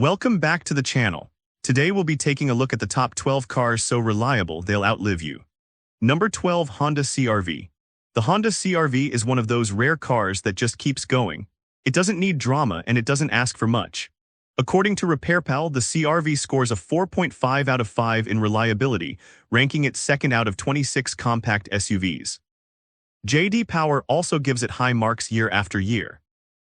Welcome back to the channel. Today we'll be taking a look at the top 12 cars so reliable they'll outlive you. Number 12, Honda CR-V. The Honda CR-V is one of those rare cars that just keeps going. It doesn't need drama and it doesn't ask for much. According to RepairPal, the CR-V scores a 4.5 out of 5 in reliability, ranking it second out of 26 compact SUVs. J.D. Power also gives it high marks year after year.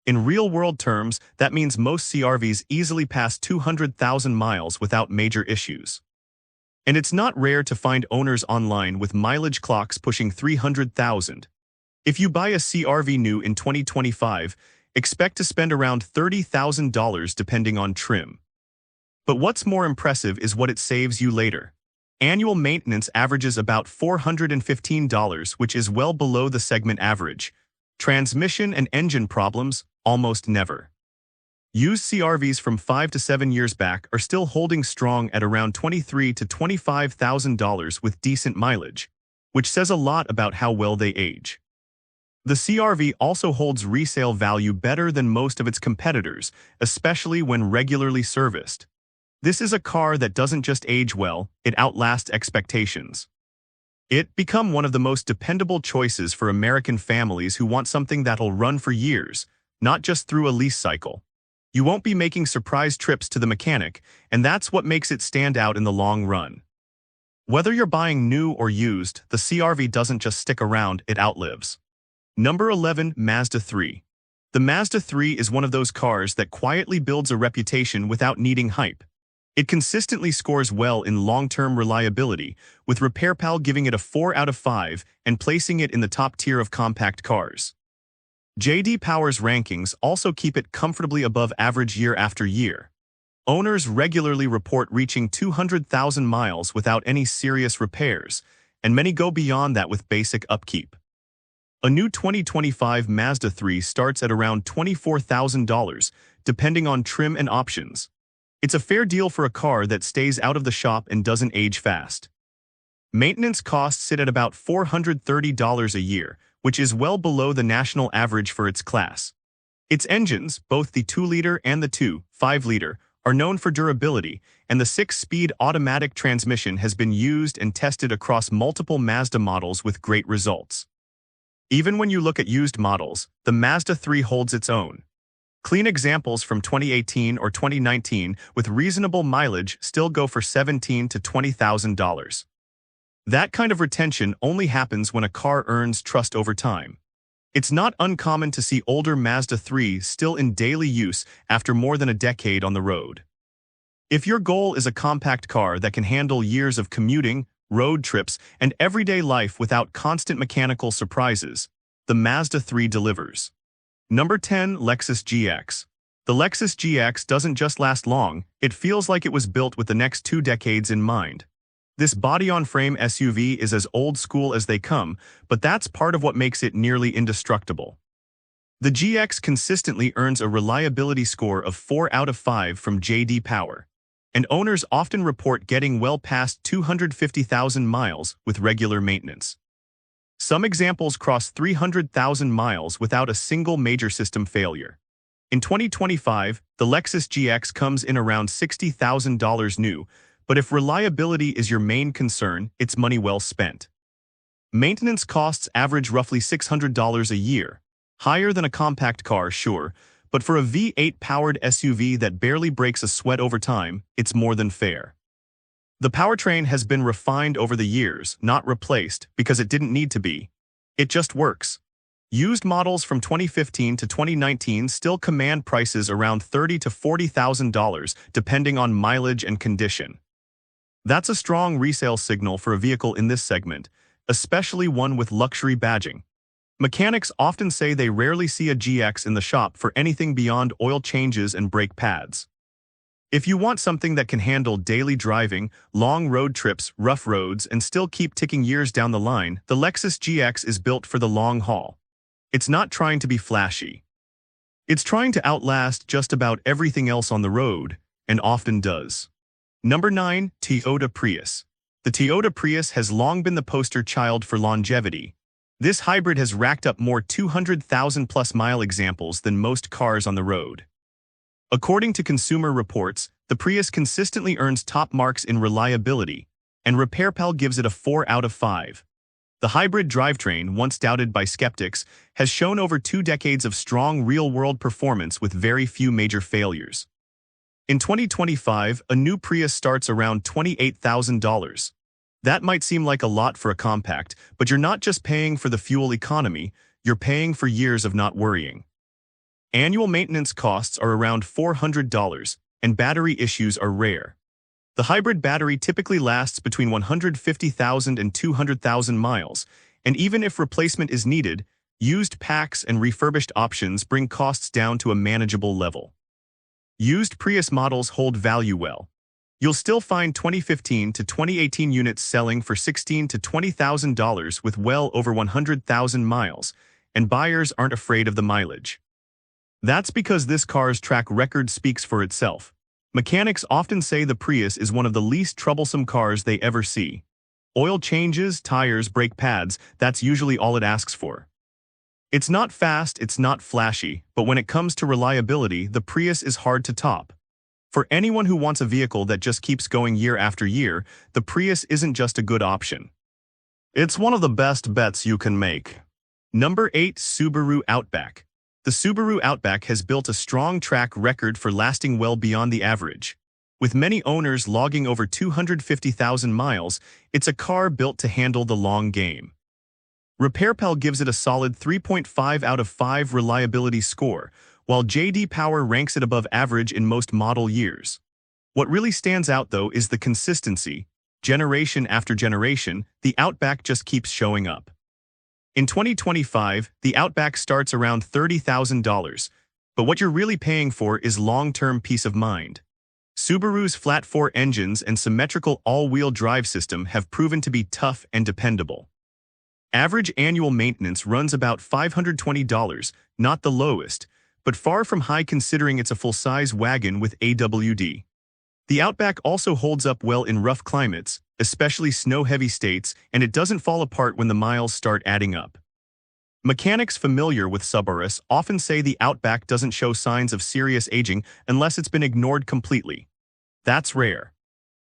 In real-world terms, that means most CR-Vs easily pass 200,000 miles without major issues. And it's not rare to find owners online with mileage clocks pushing 300,000. If you buy a CR-V new in 2025, expect to spend around $30,000 depending on trim. But what's more impressive is what it saves you later. Annual maintenance averages about $415, which is well below the segment average. Transmission and engine problems, almost never. Used CR-Vs from 5 to 7 years back are still holding strong at around $23,000 to $25,000 with decent mileage, which says a lot about how well they age. The CR-V also holds resale value better than most of its competitors, especially when regularly serviced. This is a car that doesn't just age well, it outlasts expectations. It become one of the most dependable choices for American families who want something that'll run for years, not just through a lease cycle. You won't be making surprise trips to the mechanic, and that's what makes it stand out in the long run. Whether you're buying new or used, the CR-V doesn't just stick around, it outlives. Number 11, Mazda III. The Mazda III is one of those cars that quietly builds a reputation without needing hype. It consistently scores well in long-term reliability, with RepairPal giving it a 4 out of 5 and placing it in the top tier of compact cars. J.D. Power's rankings also keep it comfortably above average year after year. Owners regularly report reaching 200,000 miles without any serious repairs, and many go beyond that with basic upkeep. A new 2025 Mazda III starts at around $24,000, depending on trim and options. It's a fair deal for a car that stays out of the shop and doesn't age fast. Maintenance costs sit at about $430 a year, which is well below the national average for its class. Its engines, both the 2-liter and the 2.5-liter, are known for durability, and the 6-speed automatic transmission has been used and tested across multiple Mazda models with great results. Even when you look at used models, the Mazda III holds its own. Clean examples from 2018 or 2019 with reasonable mileage still go for $17,000 to $20,000. That kind of retention only happens when a car earns trust over time. It's not uncommon to see older Mazda 3s still in daily use after more than a decade on the road. If your goal is a compact car that can handle years of commuting, road trips, and everyday life without constant mechanical surprises, the Mazda 3 delivers. Number 10, Lexus GX. The Lexus GX doesn't just last long, it feels like it was built with the next 2 decades in mind. This body-on-frame SUV is as old school as they come, but that's part of what makes it nearly indestructible. The GX consistently earns a reliability score of 4 out of 5 from J.D. Power, and owners often report getting well past 250,000 miles with regular maintenance. Some examples cross 300,000 miles without a single major system failure. In 2025, the Lexus GX comes in around $60,000 new, but if reliability is your main concern, it's money well spent. Maintenance costs average roughly $600 a year, higher than a compact car, sure, but for a V8-powered SUV that barely breaks a sweat over time, it's more than fair. The powertrain has been refined over the years, not replaced, because it didn't need to be. It just works. Used models from 2015 to 2019 still command prices around $30,000 to $40,000, depending on mileage and condition. That's a strong resale signal for a vehicle in this segment, especially one with luxury badging. Mechanics often say they rarely see a GX in the shop for anything beyond oil changes and brake pads. If you want something that can handle daily driving, long road trips, rough roads, and still keep ticking years down the line, the Lexus GX is built for the long haul. It's not trying to be flashy. It's trying to outlast just about everything else on the road, and often does. Number 9, Toyota Prius. The Toyota Prius has long been the poster child for longevity. This hybrid has racked up more 200,000-plus mile examples than most cars on the road. According to Consumer Reports, the Prius consistently earns top marks in reliability, and RepairPal gives it a 4 out of 5. The hybrid drivetrain, once doubted by skeptics, has shown over 2 decades of strong real-world performance with very few major failures. In 2025, a new Prius starts around $28,000. That might seem like a lot for a compact, but you're not just paying for the fuel economy, you're paying for years of not worrying. Annual maintenance costs are around $400, and battery issues are rare. The hybrid battery typically lasts between 150,000 and 200,000 miles, and even if replacement is needed, used packs and refurbished options bring costs down to a manageable level. Used Prius models hold value well. You'll still find 2015 to 2018 units selling for $16,000 to $20,000 with well over 100,000 miles, and buyers aren't afraid of the mileage. That's because this car's track record speaks for itself. Mechanics often say the Prius is one of the least troublesome cars they ever see. Oil changes, tires, brake pads, that's usually all it asks for. It's not fast, it's not flashy, but when it comes to reliability, the Prius is hard to top. For anyone who wants a vehicle that just keeps going year after year, the Prius isn't just a good option. It's one of the best bets you can make. Number 8. Subaru Outback. The Subaru Outback has built a strong track record for lasting well beyond the average. With many owners logging over 250,000 miles, it's a car built to handle the long game. RepairPal gives it a solid 3.5 out of 5 reliability score, while J.D. Power ranks it above average in most model years. What really stands out, though, is the consistency. Generation after generation, the Outback just keeps showing up. In 2025, the Outback starts around $30,000, but what you're really paying for is long-term peace of mind. Subaru's flat-4 engines and symmetrical all-wheel drive system have proven to be tough and dependable. Average annual maintenance runs about $520, not the lowest, but far from high considering it's a full-size wagon with AWD. The Outback also holds up well in rough climates, especially snow-heavy states, and it doesn't fall apart when the miles start adding up. Mechanics familiar with Subarus often say the Outback doesn't show signs of serious aging unless it's been ignored completely. That's rare.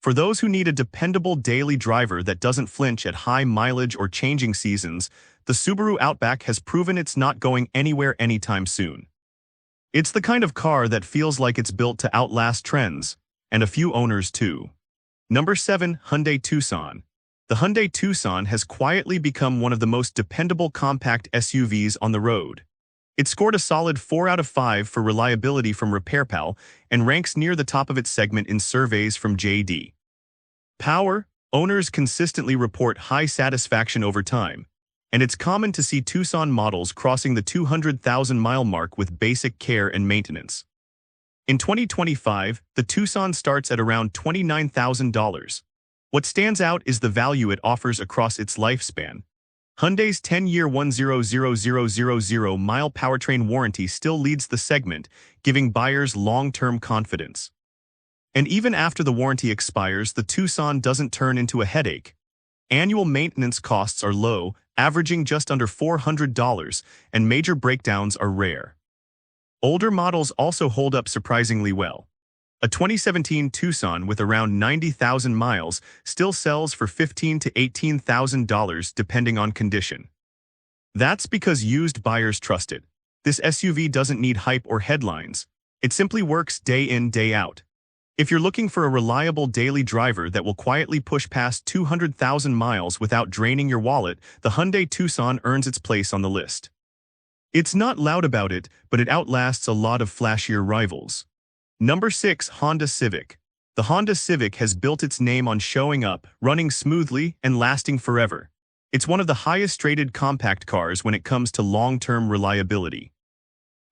For those who need a dependable daily driver that doesn't flinch at high mileage or changing seasons, the Subaru Outback has proven it's not going anywhere anytime soon. It's the kind of car that feels like it's built to outlast trends, and a few owners too. Number 7. Hyundai Tucson. The Hyundai Tucson has quietly become one of the most dependable compact SUVs on the road. It scored a solid 4 out of 5 for reliability from RepairPal and ranks near the top of its segment in surveys from J.D. Power. Owners consistently report high satisfaction over time, and it's common to see Tucson models crossing the 200,000-mile mark with basic care and maintenance. In 2025, the Tucson starts at around $29,000. What stands out is the value it offers across its lifespan. Hyundai's 10-year 100,000-mile powertrain warranty still leads the segment, giving buyers long-term confidence. And even after the warranty expires, the Tucson doesn't turn into a headache. Annual maintenance costs are low, averaging just under $400, and major breakdowns are rare. Older models also hold up surprisingly well. A 2017 Tucson with around 90,000 miles still sells for $15,000 to $18,000 depending on condition. That's because used buyers trust it. This SUV doesn't need hype or headlines. It simply works day in, day out. If you're looking for a reliable daily driver that will quietly push past 200,000 miles without draining your wallet, the Hyundai Tucson earns its place on the list. It's not loud about it, but it outlasts a lot of flashier rivals. Number 6. Honda Civic. The Honda Civic has built its name on showing up, running smoothly, and lasting forever. It's one of the highest-rated compact cars when it comes to long-term reliability.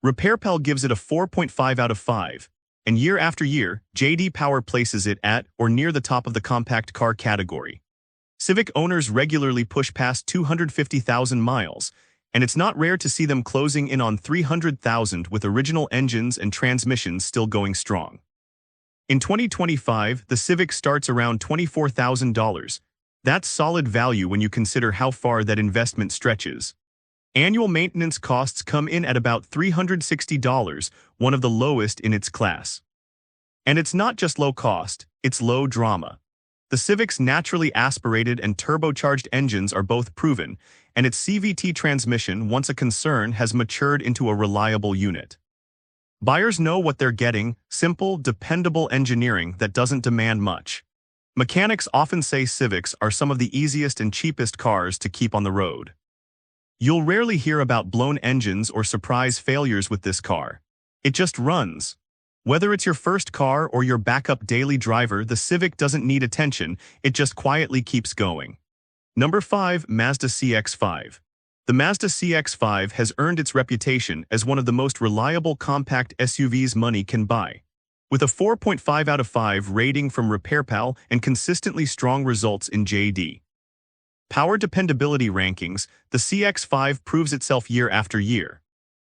RepairPal gives it a 4.5 out of 5, and year after year, J.D. Power places it at or near the top of the compact car category. Civic owners regularly push past 250,000 miles, and it's not rare to see them closing in on 300,000 with original engines and transmissions still going strong. In 2025, the Civic starts around $24,000. That's solid value when you consider how far that investment stretches. Annual maintenance costs come in at about $360, one of the lowest in its class. And it's not just low cost, it's low drama. The Civic's naturally aspirated and turbocharged engines are both proven, and its CVT transmission, once a concern, has matured into a reliable unit. Buyers know what they're getting: simple, dependable engineering that doesn't demand much. Mechanics often say Civics are some of the easiest and cheapest cars to keep on the road. You'll rarely hear about blown engines or surprise failures with this car. It just runs. Whether it's your first car or your backup daily driver, the Civic doesn't need attention, it just quietly keeps going. Number 5. Mazda CX-5. The Mazda CX-5 has earned its reputation as one of the most reliable compact SUVs money can buy. With a 4.5 out of 5 rating from RepairPal and consistently strong results in JD Power dependability rankings, the CX-5 proves itself year after year.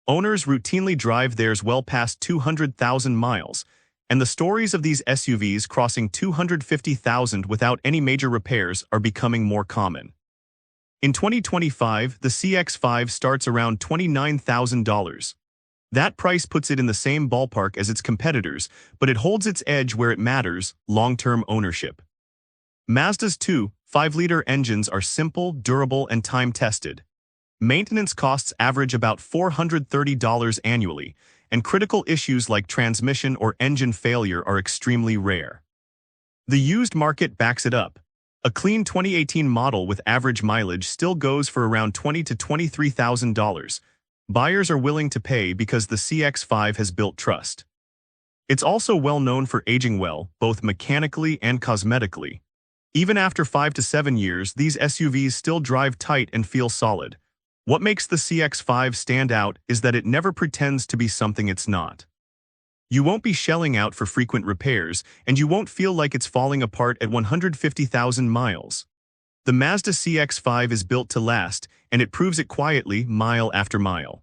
Owners routinely drive theirs well past 200,000 miles, and the stories of these SUVs crossing 250,000 without any major repairs are becoming more common. In 2025, the CX-5 starts around $29,000. That price puts it in the same ballpark as its competitors, but it holds its edge where it matters: long-term ownership. Mazda's 2.5-liter engines are simple, durable, and time-tested. Maintenance costs average about $430 annually, and critical issues like transmission or engine failure are extremely rare. The used market backs it up. A clean 2018 model with average mileage still goes for around $20,000 to $23,000. Buyers are willing to pay because the CX-5 has built trust. It's also well known for aging well, both mechanically and cosmetically. Even after 5 to 7 years, these SUVs still drive tight and feel solid. What makes the CX-5 stand out is that it never pretends to be something it's not. You won't be shelling out for frequent repairs, and you won't feel like it's falling apart at 150,000 miles. The Mazda CX-5 is built to last, and it proves it quietly, mile after mile.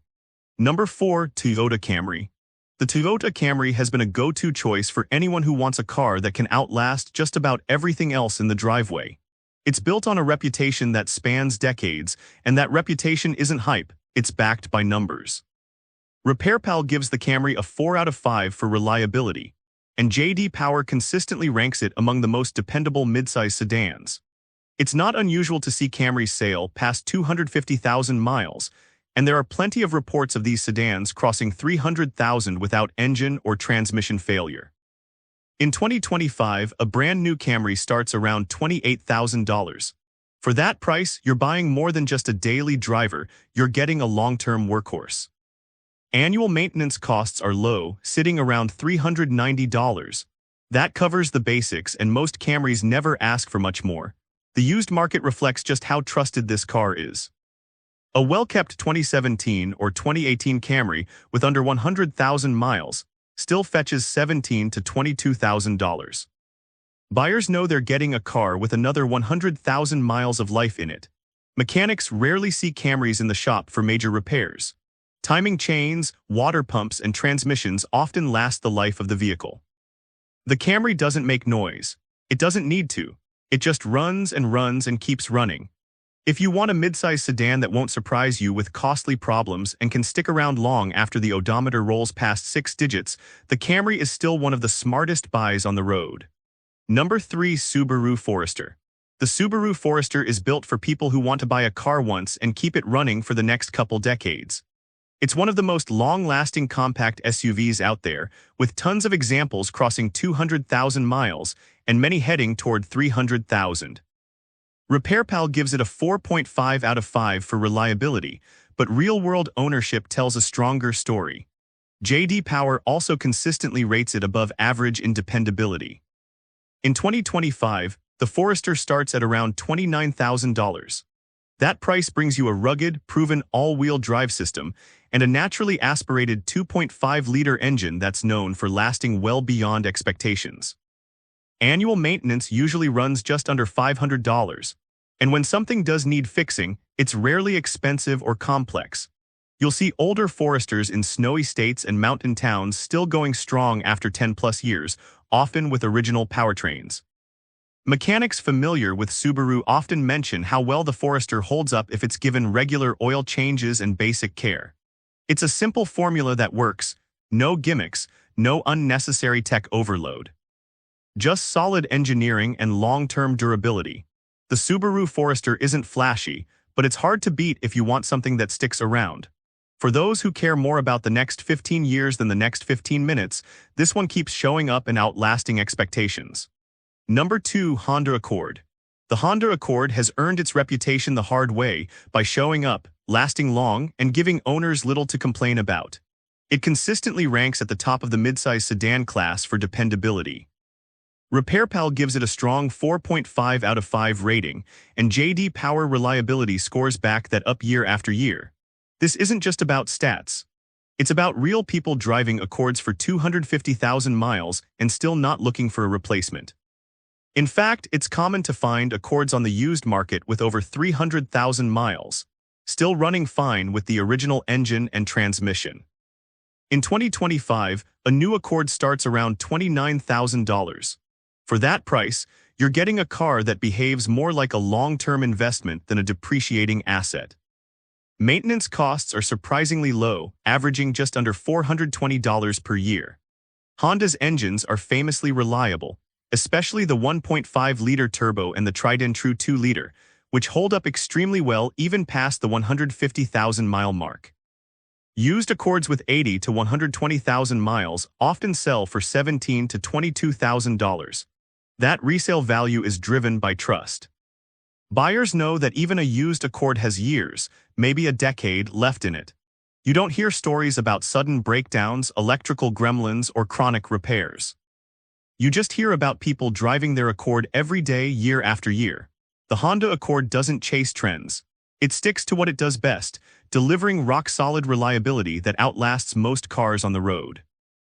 Number 4. Toyota Camry. The Toyota Camry has been a go-to choice for anyone who wants a car that can outlast just about everything else in the driveway. It's built on a reputation that spans decades, and that reputation isn't hype, it's backed by numbers. RepairPal gives the Camry a 4 out of 5 for reliability, and JD Power consistently ranks it among the most dependable midsize sedans. It's not unusual to see Camrys sail past 250,000 miles, and there are plenty of reports of these sedans crossing 300,000 without engine or transmission failure. In 2025, a brand new Camry starts around $28,000. For that price, you're buying more than just a daily driver, you're getting a long-term workhorse. Annual maintenance costs are low, sitting around $390. That covers the basics, and most Camrys never ask for much more. The used market reflects just how trusted this car is. A well-kept 2017 or 2018 Camry with under 100,000 miles still fetches $17,000 to $22,000. Buyers know they're getting a car with another 100,000 miles of life in it. Mechanics rarely see Camrys in the shop for major repairs. Timing chains, water pumps, and transmissions often last the life of the vehicle. The Camry doesn't make noise. It doesn't need to. It just runs and keeps running. If you want a midsize sedan that won't surprise you with costly problems and can stick around long after the odometer rolls past 6 digits, the Camry is still one of the smartest buys on the road. Number 3. Subaru Forester. The Subaru Forester is built for people who want to buy a car once and keep it running for the next couple decades. It's one of the most long-lasting compact SUVs out there, with tons of examples crossing 200,000 miles and many heading toward 300,000. RepairPal gives it a 4.5 out of 5 for reliability, but real-world ownership tells a stronger story. JD Power also consistently rates it above average in dependability. In 2025, the Forester starts at around $29,000. That price brings you a rugged, proven all-wheel drive system and a naturally aspirated 2.5-liter engine that's known for lasting well beyond expectations. Annual maintenance usually runs just under $500, and when something does need fixing, it's rarely expensive or complex. You'll see older Foresters in snowy states and mountain towns still going strong after 10-plus years, often with original powertrains. Mechanics familiar with Subaru often mention how well the Forester holds up if it's given regular oil changes and basic care. It's a simple formula that works, no gimmicks, no unnecessary tech overload. Just solid engineering and long-term durability. The Subaru Forester isn't flashy, but it's hard to beat if you want something that sticks around. For those who care more about the next 15 years than the next 15 minutes, this one keeps showing up and outlasting expectations. Number 2, Honda Accord. The Honda Accord has earned its reputation the hard way by showing up, lasting long, and giving owners little to complain about. It consistently ranks at the top of the midsize sedan class for dependability. RepairPal gives it a strong 4.5 out of 5 rating, and JD Power Reliability scores back that up year after year. This isn't just about stats. It's about real people driving Accords for 250,000 miles and still not looking for a replacement. In fact, it's common to find Accords on the used market with over 300,000 miles, still running fine with the original engine and transmission. In 2025, a new Accord starts around $29,000. For that price, you're getting a car that behaves more like a long-term investment than a depreciating asset. Maintenance costs are surprisingly low, averaging just under $420 per year. Honda's engines are famously reliable, especially the 1.5-liter turbo and the tried-and-true 2-liter, which hold up extremely well even past the 150,000-mile mark. Used Accords with 80 to 120,000 miles often sell for $17,000 to $22,000. That resale value is driven by trust. Buyers know that even a used Accord has years, maybe a decade, left in it. You don't hear stories about sudden breakdowns, electrical gremlins, or chronic repairs. You just hear about people driving their Accord every day, year after year. The Honda Accord doesn't chase trends. It sticks to what it does best, delivering rock-solid reliability that outlasts most cars on the road.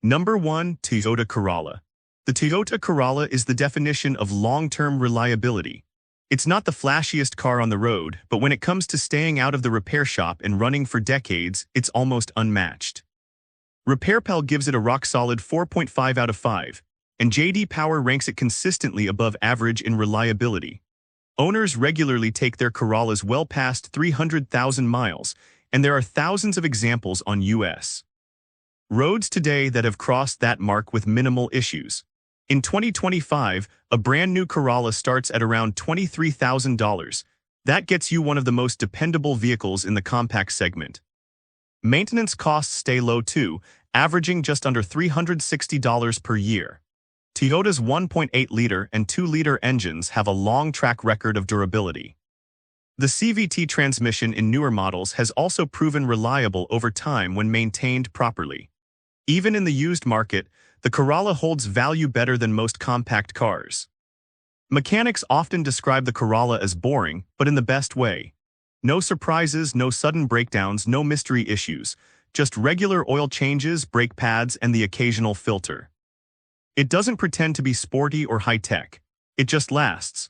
Number 1, Toyota Corolla. The Toyota Corolla is the definition of long-term reliability. It's not the flashiest car on the road, but when it comes to staying out of the repair shop and running for decades, it's almost unmatched. RepairPal gives it a rock-solid 4.5 out of 5. And JD Power ranks it consistently above average in reliability. Owners regularly take their Corollas well past 300,000 miles, and there are thousands of examples on U.S. roads today that have crossed that mark with minimal issues. In 2025, a brand new Corolla starts at around $23,000. That gets you one of the most dependable vehicles in the compact segment. Maintenance costs stay low too, averaging just under $360 per year. Toyota's 1.8-liter and 2-liter engines have a long track record of durability. The CVT transmission in newer models has also proven reliable over time when maintained properly. Even in the used market, the Corolla holds value better than most compact cars. Mechanics often describe the Corolla as boring, but in the best way. No surprises, no sudden breakdowns, no mystery issues, just regular oil changes, brake pads, and the occasional filter. It doesn't pretend to be sporty or high-tech. It just lasts.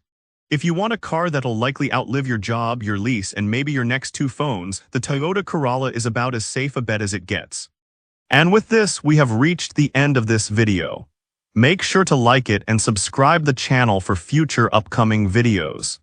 If you want a car that'll likely outlive your job, your lease, and maybe your next 2 phones, the Toyota Corolla is about as safe a bet as it gets. And with this, we have reached the end of this video. Make sure to like it and subscribe the channel for future upcoming videos.